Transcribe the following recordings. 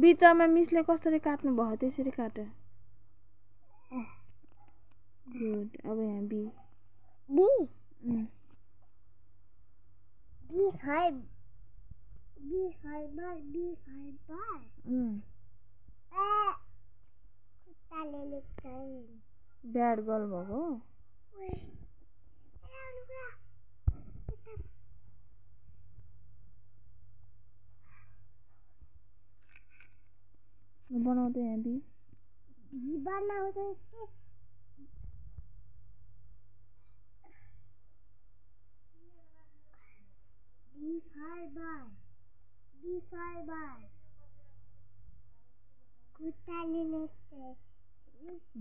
बिचमा मिसले कसरी काट्नु भयो त्यसरी काट गुड अब यहाँ बी बी Mm. बी खाइ बल Mm. खुट्टाले लेख्छ ब्याड गर्ल भएको बनाउँदै यहाँ बी बनाउँदैछ खुट्टाले लेख्छ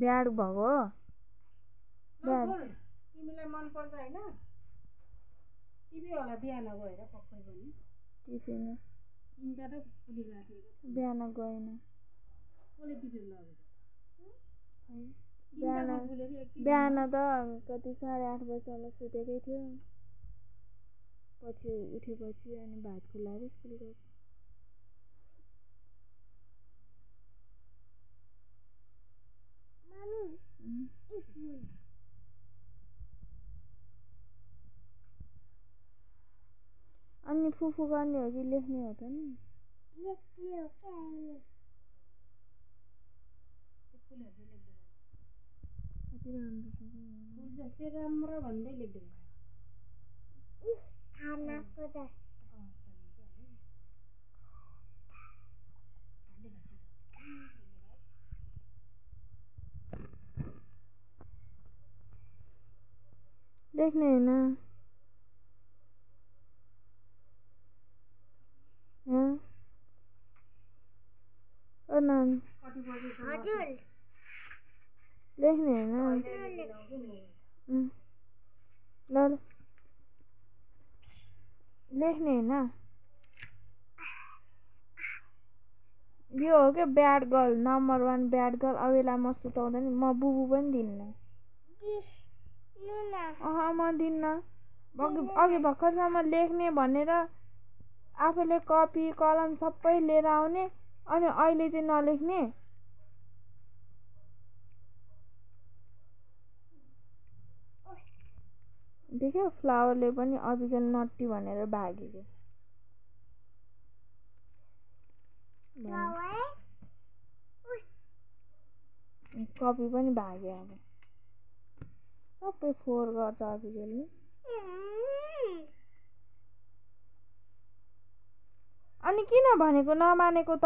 ब्याड भएको ब्याड तिमीलाई मन पर्छ हैन टिभी होला बिहान गएर पक्कै पनि टिफिन तिनटा त फुलिराखेको बिहान गएन कसले टिभी लगेको बिहान त कति 8:30 बजीसम्म सुतेकै थियो पछि उठेपछि अनि भात खुलाएर स्कुल गयो अनि फुफू गर्ने हो कि लेख्ने हो त नि लेख्ने हो क्या अहिले कति राम्रो छ फुल जस्तै राम्रो भन्दै लेख्दै खानाको जस्तो लेख्ने हैन हजुर लेख्ने हैन ल लेख्ने हैन यो हो क्या bad girl number 1 bad girl अब यसलाई म सुताउँदैन म बुबु पनि दिन्न म दिन्न अघि भर्खरसम्म लेख्ने भनेर आफूले कपी कलम सबै लिएर आउने अनि अहिले चाहिँ नलेख्ने देख्यो फ्लावरले पनि अबिगल नट्टी भनेर भागेको कपी पनि भाग्यो अब सबै 4 गर्छ अबिगलले अनि किन भनेको नमानेको त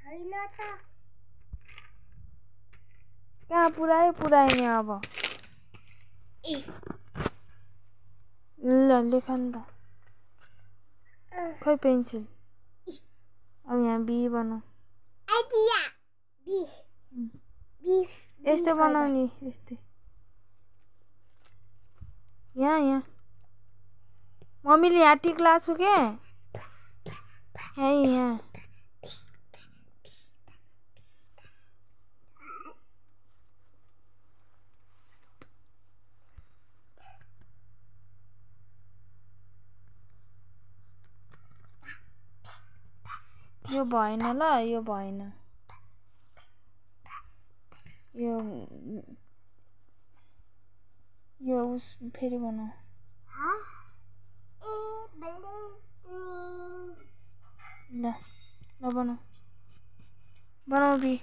छैन त कहाँ पुऱ्याइने अब ल लेख नि त खै पेन्सिल अब यहाँ बी बनाऊ यस्तो बनाउने यस्तै यहाँ मम्मीले यहाँ टिक्ला छु के यहाँ यो भएन ल यो भएन यो उस फेरि बनाऊ ल बनाऊ बी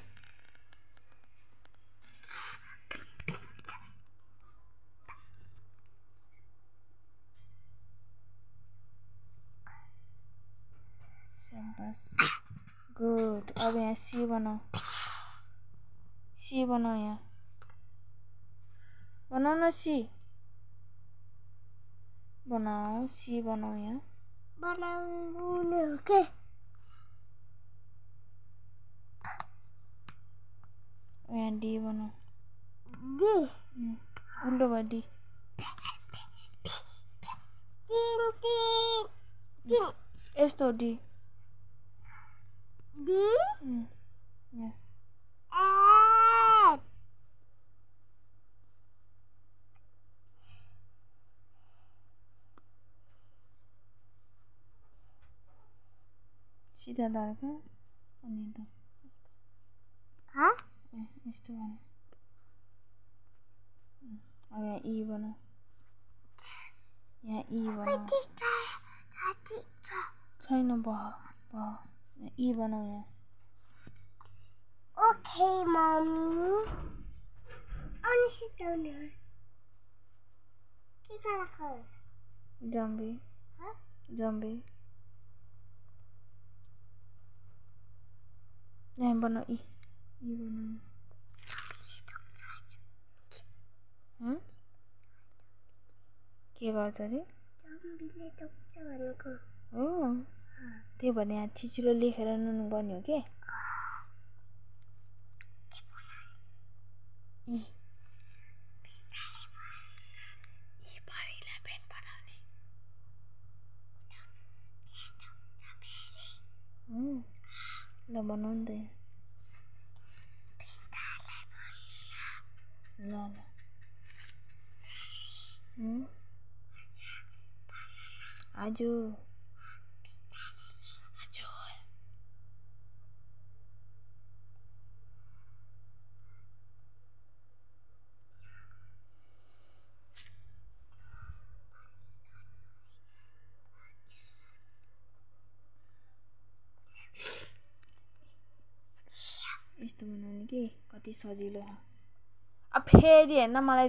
शाबाश गुड अब यहाँ सी बनाऊ यहाँ बनाऊ न सी बनाऊ सी बनाऊ यहाँ बनाउने हो के यहाँ डी बनाऊ डी उल्टो भयो डी यस्तो डी यहाँ सिधा धर्का अनि त यस्तो गर्नु अब यहाँ ई बनाऊ यहाँ ई बनाऊ छैन ई बनाऊ यहाँ ओके मम्मी अनि सिधाउने के खाला जम्बी यहाँ बनाऊ ई बनाऊ के गर्छ अरे जम्बीले टोक्छ भनेको हो त्यही भने यहाँ छिचिलो लेखेर नुन गर्ने हो के ल बनाऊ नि त ल आज यस्तो बनाउने कि कति सजिलो अब फेरि हेर्न मलाई